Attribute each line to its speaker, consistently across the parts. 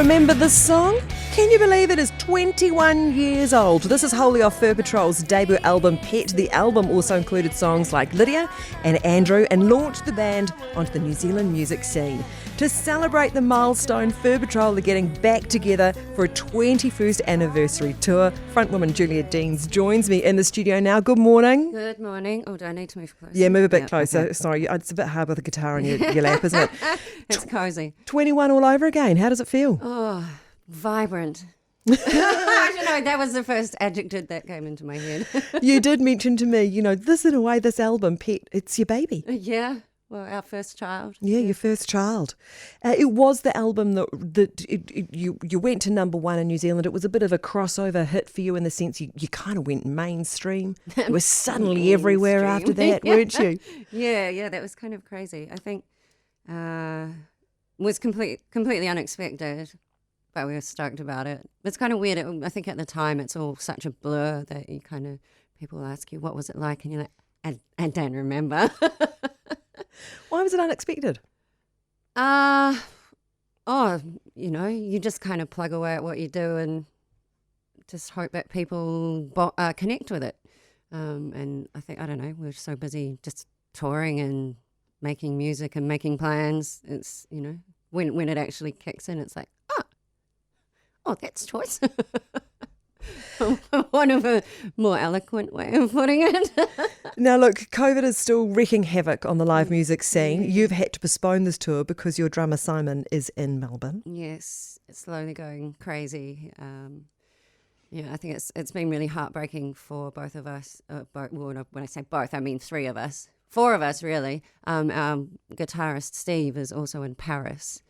Speaker 1: remember this song? Can you believe it is 21 years old? This is wholly off Fur Patrol's debut album, Pet. The album also included songs like Lydia and Andrew and launched the band onto the New Zealand music scene. To celebrate the milestone, Fur Patrol are getting back together for a 21st anniversary tour. Frontwoman Julia Deans joins me in the studio now. Good morning.
Speaker 2: Good morning. Oh, do I need to move closer?
Speaker 1: Yeah, move a bit closer. Okay. Sorry, it's a bit hard with a guitar on your lap, isn't it?
Speaker 2: It's cosy.
Speaker 1: 21 all over again. How does it feel?
Speaker 2: Oh, vibrant. I don't know, that was the first adjective that came into my head.
Speaker 1: You did mention to me, this in a way, this album, Pet, it's your baby.
Speaker 2: Yeah, well, our first child.
Speaker 1: Yeah, your first child. It was the album that you went to number one in New Zealand. It was a bit of a crossover hit for you in the sense you kind of went mainstream. You were suddenly everywhere after that, weren't you?
Speaker 2: Yeah, that was kind of crazy. I think was completely unexpected. But we were stoked about it. It's kind of weird. I think at the time it's all such a blur that you kind of, people ask you, what was it like? And you're like, I don't remember.
Speaker 1: Why was it unexpected?
Speaker 2: You just kind of plug away at what you do and just hope that people connect with it. And I think, I don't know, we're so busy just touring and making music and making plans. It's, when it actually kicks in, it's like, oh, that's choice. One of a more eloquent way of putting it.
Speaker 1: Now, look, COVID is still wreaking havoc on the live music scene. You've had to postpone this tour because your drummer Simon is in Melbourne.
Speaker 2: Yes, it's slowly going crazy. I think it's been really heartbreaking for both of us. When I say both, I mean three of us. Four of us, really. Our guitarist Steve is also in Paris.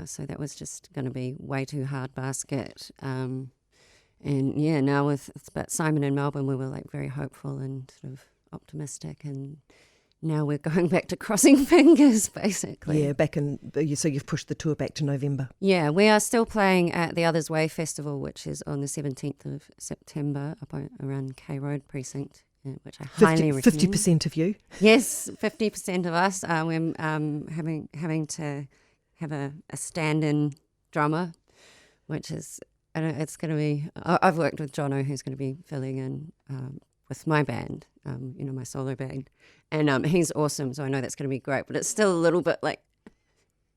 Speaker 2: So that was just going to be way too hard basket. Now with Simon in Melbourne, we were like very hopeful and sort of optimistic, and now we're going back to crossing fingers, basically.
Speaker 1: Yeah, so you've pushed the tour back to November.
Speaker 2: Yeah, we are still playing at the Others Way Festival, which is on the 17th of September up around K Road Precinct, which I highly recommend.
Speaker 1: 50% of you?
Speaker 2: Yes, 50% of us. We're having to have a stand-in drummer, which is, it's going to be, I've worked with Jono, who's going to be filling in with my band, my solo band, and he's awesome, so I know that's going to be great, but it's still a little bit like,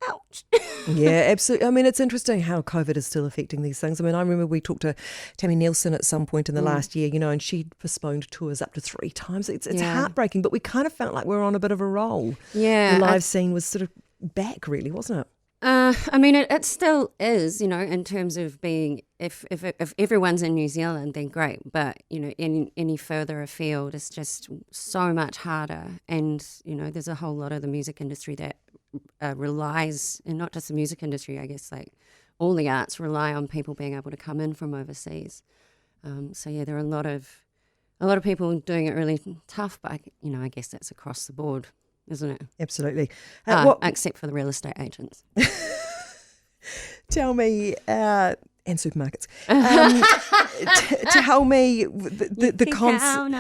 Speaker 2: ouch.
Speaker 1: Yeah, absolutely. I mean, it's interesting how COVID is still affecting these things. I mean, I remember we talked to Tammy Nielsen at some point in the last year, and she'd postponed tours up to 3 times. It's heartbreaking, but we kind of felt like we were on a bit of a roll.
Speaker 2: Yeah.
Speaker 1: The live scene was sort of back, really, wasn't it?
Speaker 2: It still is, in terms of being, if everyone's in New Zealand, then great. But, any further afield is just so much harder. And, there's a whole lot of the music industry that relies, and not just the music industry, I guess, like all the arts rely on people being able to come in from overseas. There are a lot of people doing it really tough, but, I guess that's across the board, isn't it?
Speaker 1: Absolutely.
Speaker 2: Except for the real estate agents.
Speaker 1: Tell me, and supermarkets. Tell me the concert.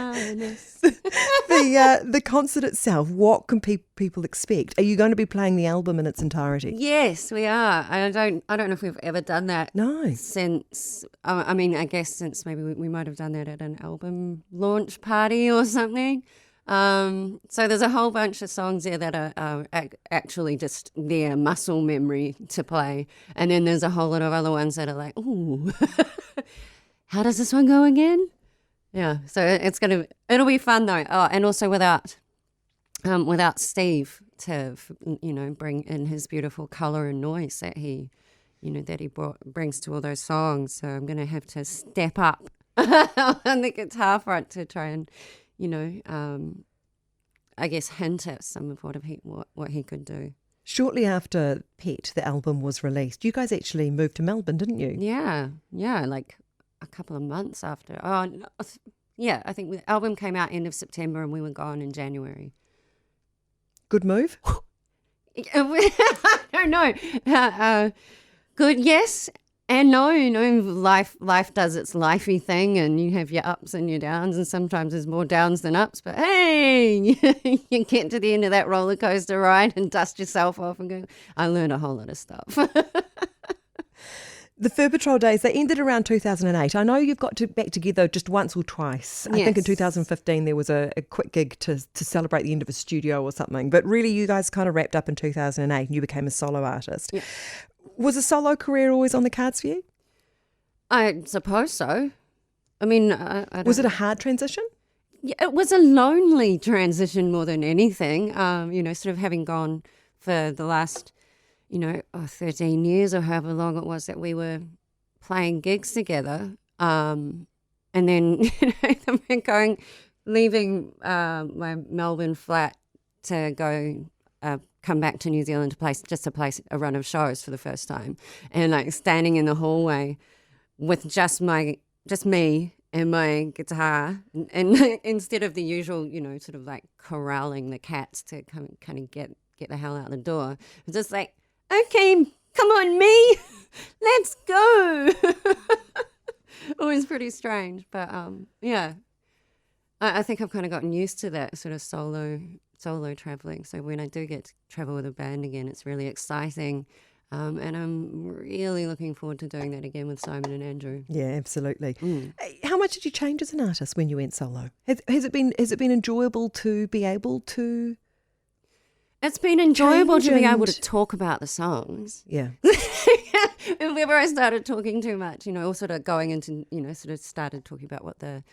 Speaker 1: The concert itself. What can people expect? Are you going to be playing the album in its entirety?
Speaker 2: Yes, we are. I don't know if we've ever done that.
Speaker 1: No.
Speaker 2: Since I guess since maybe we might have done that at an album launch party or something. So there's a whole bunch of songs there that are actually just their muscle memory to play, and then there's a whole lot of other ones that are like, ooh, how does this one go again? Yeah, so it'll be fun though. Oh, and also without Steve to bring in his beautiful color and noise that he brings to all those songs. So I'm gonna have to step up on the guitar front to try and I guess hint at some of what he could do.
Speaker 1: Shortly after Pet, the album, was released, you guys actually moved to Melbourne, didn't you?
Speaker 2: Yeah, like a couple of months after. Oh, no, yeah, I think the album came out end of September and we were gone in January.
Speaker 1: Good move?
Speaker 2: I don't know. Good, yes. And no, life does its lifey thing, and you have your ups and your downs, and sometimes there's more downs than ups. But hey, you get to the end of that roller coaster ride and dust yourself off and go, I learned a whole lot of stuff.
Speaker 1: The Fur Patrol days, they ended around 2008. I know you've got back together just once or twice. I think in
Speaker 2: Yes.
Speaker 1: 2015 there was a quick gig to celebrate the end of a studio or something. But really you guys kind of wrapped up in 2008 and you became a solo artist.
Speaker 2: Yeah.
Speaker 1: Was a solo career always on the cards for you?
Speaker 2: I suppose so. I mean, I
Speaker 1: Was it
Speaker 2: don't-
Speaker 1: a hard transition?
Speaker 2: Yeah, it was a lonely transition more than anything. Sort of having gone for the last, 13 years or however long it was that we were playing gigs together. And then, leaving my Melbourne flat to go come back to New Zealand to play a run of shows for the first time, and like standing in the hallway with just me and my guitar, and instead of the usual, sort of like corralling the cats to kind of get the hell out the door, it's just like, okay, come on, me, let's go. Always pretty strange, but yeah, I think I've kind of gotten used to that sort of solo traveling. So when I do get to travel with a band again, it's really exciting. And I'm really looking forward to doing that again with Simon and Andrew.
Speaker 1: Yeah, absolutely. How much did you change as an artist when you went solo? Has it been enjoyable to be able to?
Speaker 2: It's been enjoyable to be able
Speaker 1: and-
Speaker 2: to talk about the songs.
Speaker 1: Yeah.
Speaker 2: If ever I started talking too much, or sort of going into, sort of started talking about what the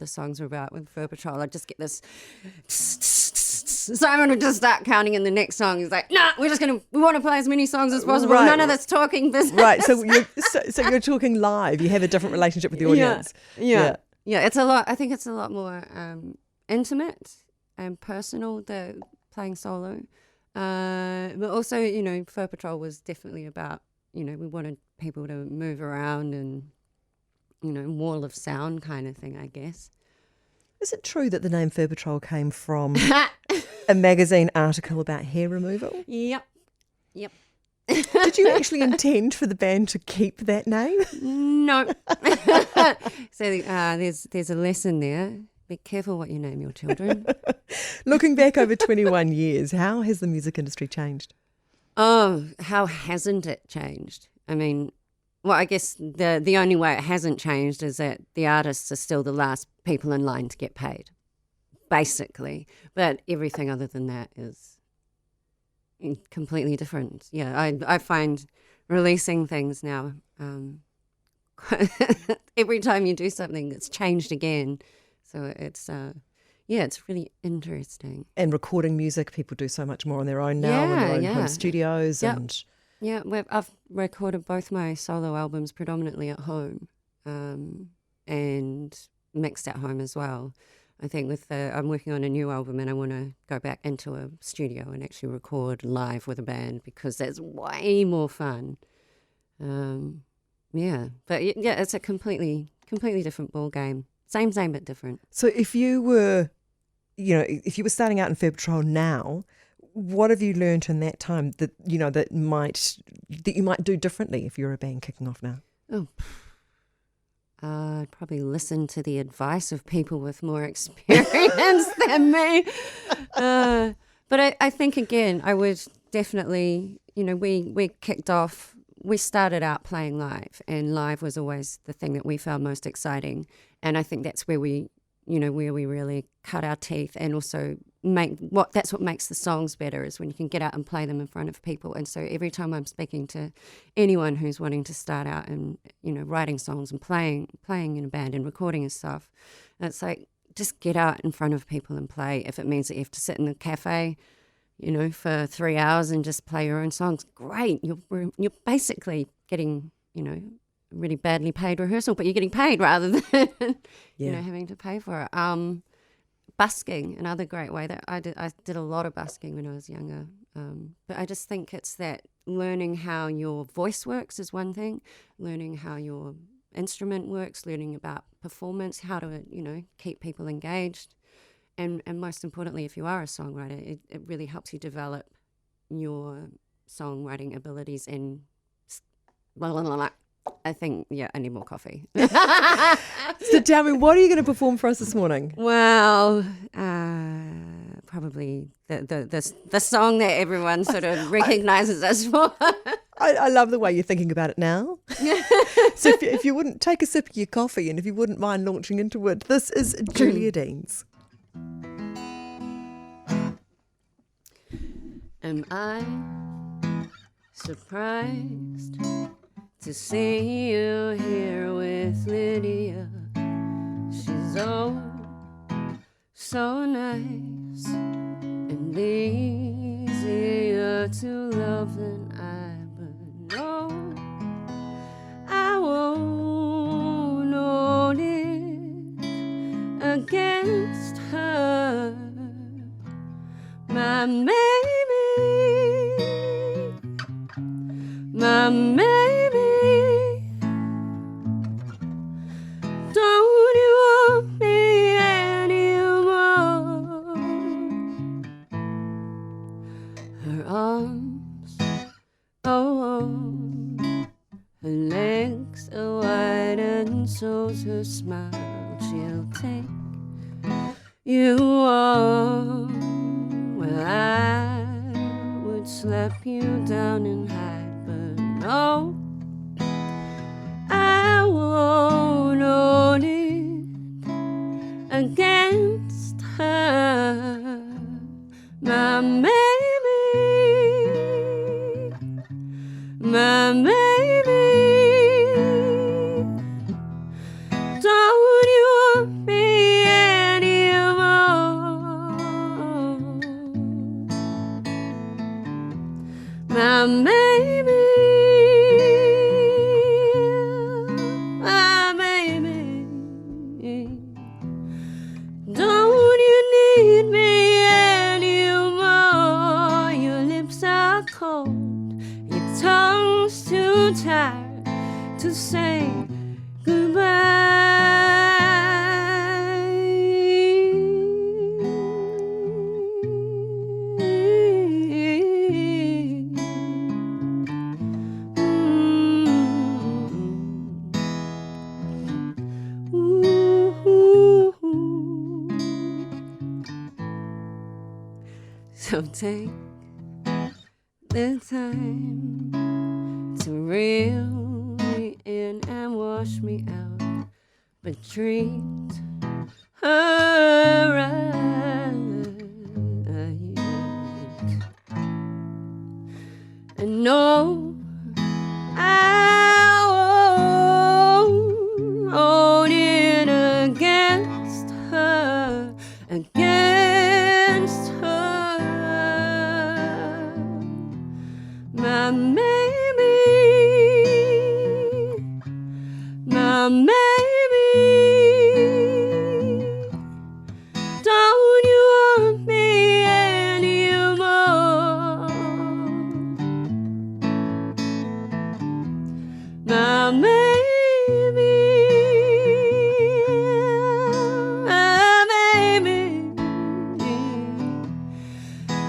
Speaker 2: songs were about with Fur Patrol, I'd just get this. Simon would just start counting in the next song. He's like, "Nah, we want to play as many songs as possible.
Speaker 1: Right.
Speaker 2: None of this talking business."
Speaker 1: Right. So you're talking live. You have a different relationship with the audience.
Speaker 2: Yeah. It's a lot. I think it's a lot more intimate and personal than playing solo. But also, Fur Patrol was definitely about, we wanted people to move around and, wall of sound kind of thing, I guess.
Speaker 1: Is it true that the name Fur Patrol came from a magazine article about hair removal?
Speaker 2: Yep.
Speaker 1: Did you actually intend for the band to keep that name?
Speaker 2: No. So there's a lesson there. Be careful what you name your children.
Speaker 1: Looking back over 21 years, how has the music industry changed?
Speaker 2: Oh, how hasn't it changed? I mean, well, I guess the only way it hasn't changed is that the artists are still the last people in line to get paid, basically. But everything other than that is completely different. Yeah, I find releasing things now, every time you do something, it's changed again. So it's it's really interesting.
Speaker 1: And recording music, people do so much more on their own now in their own home studios.
Speaker 2: Yep.
Speaker 1: And
Speaker 2: Yeah, I've recorded both my solo albums predominantly at home, and mixed at home as well. I think I'm working on a new album and I want to go back into a studio and actually record live with a band because that's way more fun. But it's a completely different ball game. Same but different.
Speaker 1: so if you were starting out in Fur Patrol now, what have you learnt in that time that you might do differently if you're a band kicking off now?
Speaker 2: I'd probably listen to the advice of people with more experience than me. But I think, again, I would definitely, we kicked off, we started out playing live, and live was always the thing that we found most exciting. And I think that's where we really cut our teeth, and also that's what makes the songs better, is when you can get out and play them in front of people. And so every time I'm speaking to anyone who's wanting to start out and writing songs and playing in a band and recording and stuff, it's like, just get out in front of people and play. If it means that you have to sit in the cafe for 3 hours and just play your own songs, great. You're basically getting really badly paid rehearsal, but you're getting paid rather than having to pay for it. Busking, another great way that I did a lot of busking when I was younger. But I just think it's that learning how your voice works is one thing, learning how your instrument works, learning about performance, how to keep people engaged, and most importantly, if you are a songwriter, it really helps you develop your songwriting abilities. And blah, blah, blah, blah. I think, I need more coffee.
Speaker 1: So tell me, what are you going to perform for us this morning?
Speaker 2: Well, probably the song that everyone sort of recognises us for.
Speaker 1: I love the way you're thinking about it now. So if you wouldn't take a sip of your coffee and if you wouldn't mind launching into it, this is Julia Deans.
Speaker 2: Am I surprised to see you here with Lydia? She's so nice and easier to love than I, but no, I won't hold it against her, my baby, don't you want me anymore? Her arms are warm, her legs are wide, and so's her smile. She'll take you on. Well, I would slap you down and hide, but no, I won't hold it against her, my baby, my baby. Don't you want me anymore, my baby, my baby. Don't you need me anymore? Your lips are cold, your tongue's too tired to say so take the time to reel me in and wash me out, but treat her right. And no, I won't hold it against her, against her, my baby, my baby. Don't you want me anymore, my baby, my baby.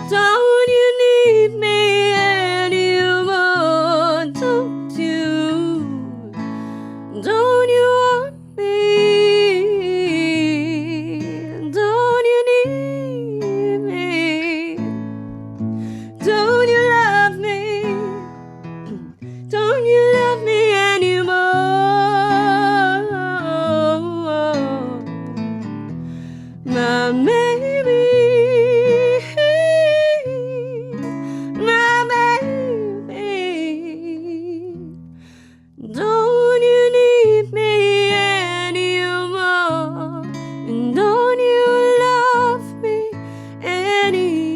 Speaker 2: Don't you need me anymore? Don't you want me? Don't you need me? Don't you love me? Don't you love me anymore, my baby, my baby. Don't you need me anymore? And don't you love me anymore?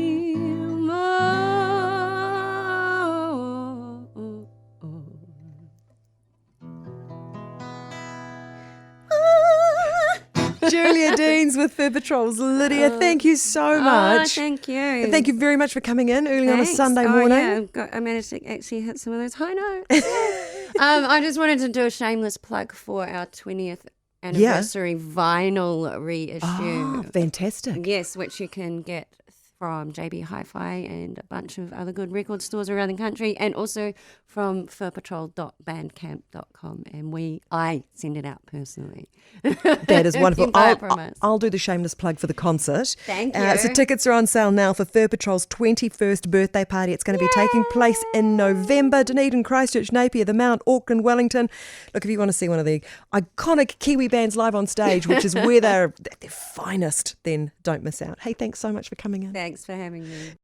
Speaker 1: Julia Deans with Fur Patrol's Lydia. Thank you so much.
Speaker 2: Thank you.
Speaker 1: And thank you very much for coming in early on a
Speaker 2: Thanks.
Speaker 1: Sunday
Speaker 2: Oh,
Speaker 1: morning.
Speaker 2: yeah, I managed to actually hit some of those high notes. I just wanted to do a shameless plug for our 20th anniversary vinyl reissue.
Speaker 1: Oh, fantastic.
Speaker 2: Yes, which you can get from JB Hi-Fi and a bunch of other good record stores around the country, and also from furpatrol.bandcamp.com, and I send it out personally.
Speaker 1: That is wonderful.
Speaker 2: You buy it from us.
Speaker 1: I'll do the shameless plug for the concert.
Speaker 2: Thank you.
Speaker 1: So tickets are on sale now for Fur Patrol's 21st birthday party. It's going to be taking place in November. Dunedin, Christchurch, Napier, the Mount, Auckland, Wellington. Look, if you want to see one of the iconic Kiwi bands live on stage, which is where they're at their finest, then don't miss out. Hey, thanks so much for coming in.
Speaker 2: Thanks for having me.